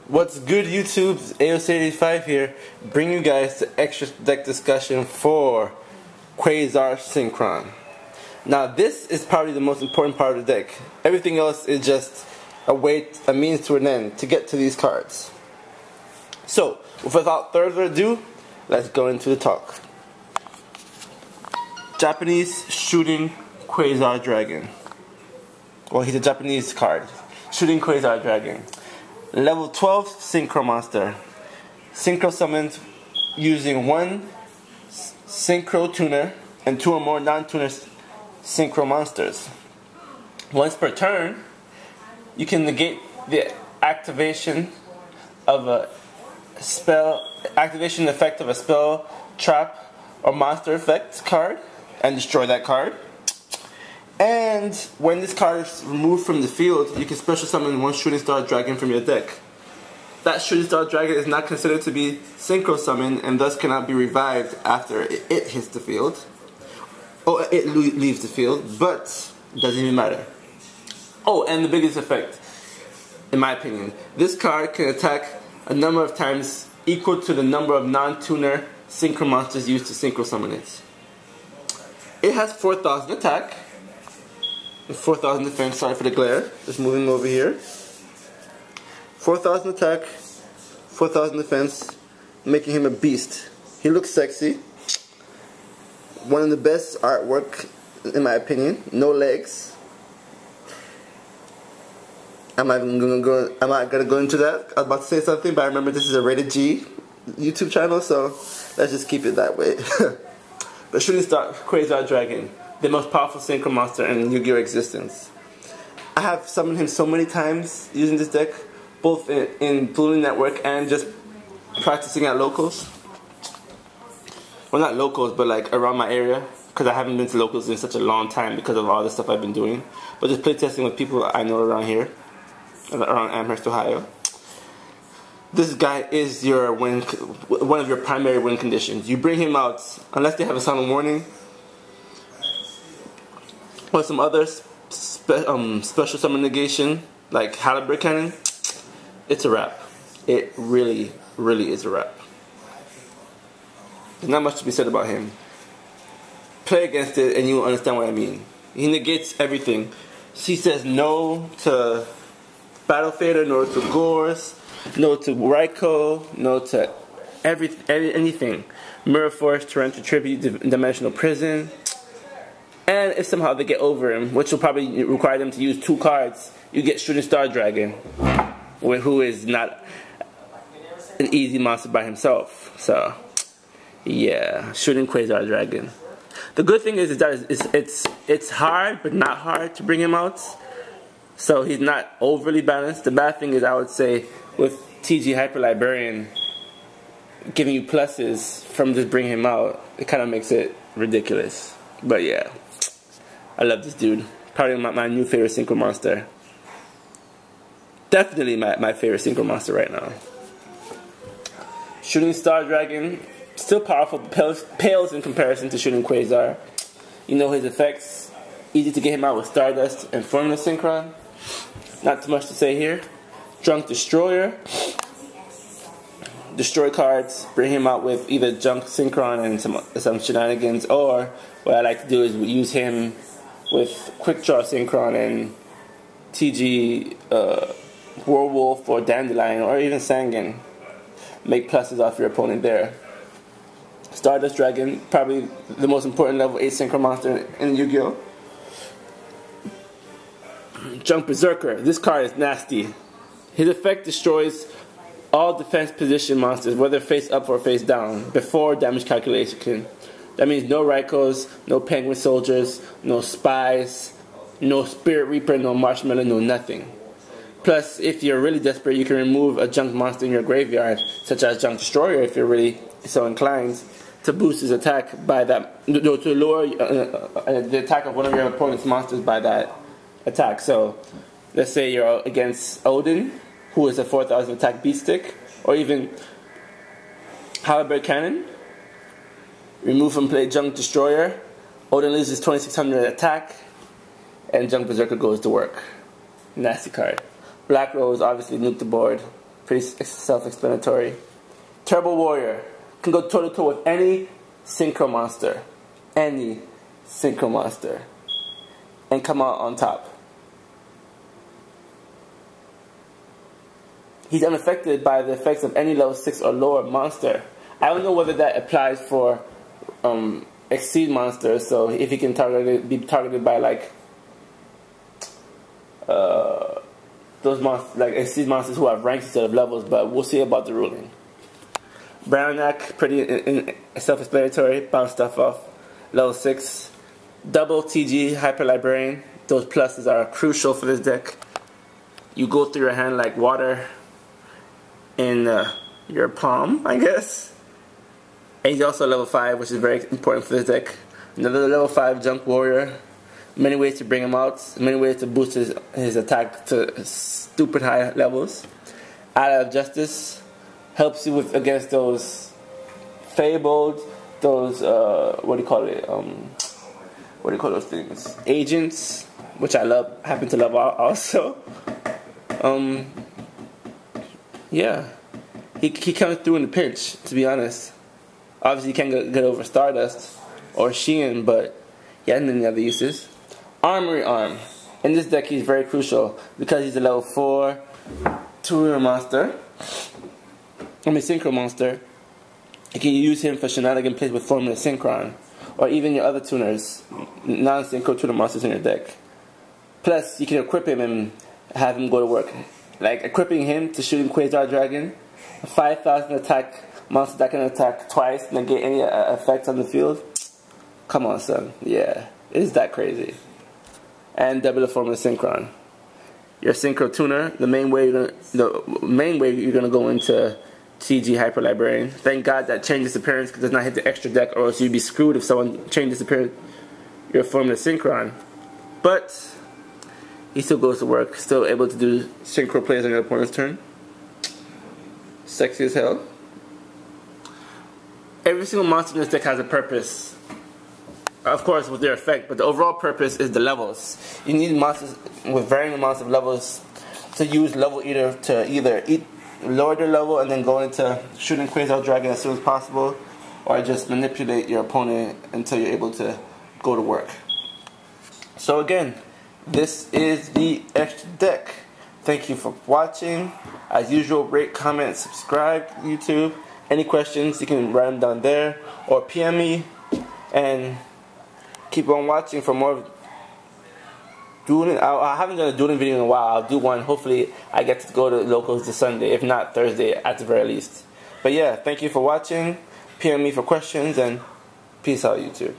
What's good, YouTube? AOC85 here, bringing you guys the extra deck discussion for Quasar Synchron. Now, this is probably the most important part of the deck. Everything else is just a means to an end to get to these cards. So, without further ado, let's go into the talk. Japanese Shooting Quasar Dragon. Well, he's a Japanese card. Shooting Quasar Dragon. Level 12 Synchro Monster. Synchro summoned using one Synchro tuner and two or more non-tuner Synchro monsters. Once per turn, you can negate the activation effect of a spell, trap, or monster effect card and destroy that card. And when this card is removed from the field, you can special summon one Shooting Star Dragon from your deck. That Shooting Star Dragon is not considered to be Synchro summoned and thus cannot be revived after it hits the field. Or it leaves the field, but it doesn't even matter. Oh, and the biggest effect, in my opinion, this card can attack a number of times equal to the number of non-tuner Synchro monsters used to Synchro summon it. It has 4,000 attack. 4,000 defense, sorry for the glare, just moving over here. 4,000 attack, 4,000 defense, making him a beast. He looks sexy. One of the best artwork, in my opinion. No legs. I'm not gonna go into that. I was about to say something, but I remember this is a rated G YouTube channel, so let's just keep it that way. But Shooting Star Quasar Dragon, the most powerful Synchro monster in Yu-Gi-Oh! Existence. I have summoned him so many times using this deck, both in Blue Network and just practicing at locals. Well, not locals, but like around my area, because I haven't been to locals in such a long time because of all the stuff I've been doing. But just playtesting with people I know around here, around Amherst, Ohio. This guy is one of your primary win conditions. You bring him out, unless they have a silent warning, or some other special summon negation, like Halibut Cannon, it's a wrap. It really, really is a wrap. There's not much to be said about him. Play against it and you will understand what I mean. He negates everything. He says no to Battle Fader, no to Gores, no to Raikou, no to anything. Mirror Force, Torrential Tribute, Dimensional Prison. And if somehow they get over him, which will probably require them to use 2 cards, you get Shooting Star Dragon, who is not an easy monster by himself. So, yeah, Shooting Quasar Dragon. The good thing is that it's hard, but not hard to bring him out. So he's not overly balanced. The bad thing is, I would say, with TG Hyper Librarian giving you pluses from just bringing him out, it kind of makes it ridiculous. But yeah, I love this dude. Probably my new favorite Synchro monster. Definitely my favorite Synchro monster right now. Shooting Star Dragon, still powerful, pales in comparison to Shooting Quasar. You know his effects. Easy to get him out with Stardust and Formula Synchron. Not too much to say here. Junk Destroyer. Destroy cards, bring him out with either Junk Synchron and some shenanigans, or what I like to do is use him with Quick Draw Synchron and TG Werewolf or Dandelion or even Sangan. Make pluses off your opponent there. Stardust Dragon, probably the most important level 8 Synchro monster in Yu-Gi-Oh! Junk Berserker, this card is nasty. His effect destroys all defense position monsters, whether face up or face down, before damage calculation. That means no Raikous, no Penguin Soldiers, no Spies, no Spirit Reaper, no Marshmallow, no nothing. Plus, if you're really desperate, you can remove a junk monster in your graveyard, such as Junk Destroyer, if you're really so inclined, to boost his attack by that, to lower the attack of one of your opponent's monsters by that attack. So, let's say you're against Odin, who is a 4,000 attack beat stick, or even Halibut Cannon. Remove from play Junk Destroyer. Odin loses 2,600 attack, and Junk Berserker goes to work. Nasty card. Black Rose obviously nuked the board. Pretty self-explanatory. Turbo Warrior can go toe-to-toe with any Synchro monster. Any Synchro monster. And come out on top. He's unaffected by the effects of any level 6 or lower monster. I don't know whether that applies for Exceed monsters, so if he can be targeted by like those monsters, like Exceed monsters who have ranks instead of levels, but we'll see about the ruling. Brownac, pretty self-explanatory, bounce stuff off. Level 6. Double TG Hyper Librarian. Those pluses are crucial for this deck. You go through your hand like water in your palm, I guess. And he's also level 5, which is very important for this deck. Another level 5 Junk Warrior. Many ways to bring him out. Many ways to boost his attack to stupid high levels. Ally of Justice helps you with against those fabled, those what do you call it? What do you call those things? Agents, which I love, happen to love also. Yeah, he comes through in the pinch. To be honest, obviously you can't get over Stardust or Sheehan, but he has many other uses. Armory Arm. In this deck, he's very crucial because he's a level 4 tuner monster. Synchro monster. You can use him for shenanigan plays with Formula Synchron, or even your other tuners, non-synchro tuner monsters in your deck. Plus, you can equip him and have him go to work. Like equipping him to shooting Quasar Dragon, a 5,000 attack monster that can attack twice and negate any effects on the field. Come on, son. Yeah, it is that crazy. And double Formula Synchron. Your synchro tuner, the main way you're gonna go into TG Hyper Librarian. Thank God that change disappearance does not hit the extra deck, or else you'd be screwed if someone change disappeared your Formula Synchron. But he still goes to work, still able to do synchro plays on your opponent's turn. Sexy as hell. Every single monster in this deck has a purpose. Of course, with their effect, but the overall purpose is the levels. You need monsters with varying amounts of levels to use Level Eater to either lower their level and then go into shooting Quasar Dragon as soon as possible, or just manipulate your opponent until you're able to go to work. So again, this is the extra deck. Thank you for watching. As usual, rate, comment, subscribe, YouTube. Any questions, you can write them down there or PM me, and keep on watching for more dueling. I haven't done a dueling video in a while. I'll do one. Hopefully I get to go to locals this Sunday, if not Thursday at the very least. But yeah, thank you for watching. PM me for questions, and peace out, YouTube.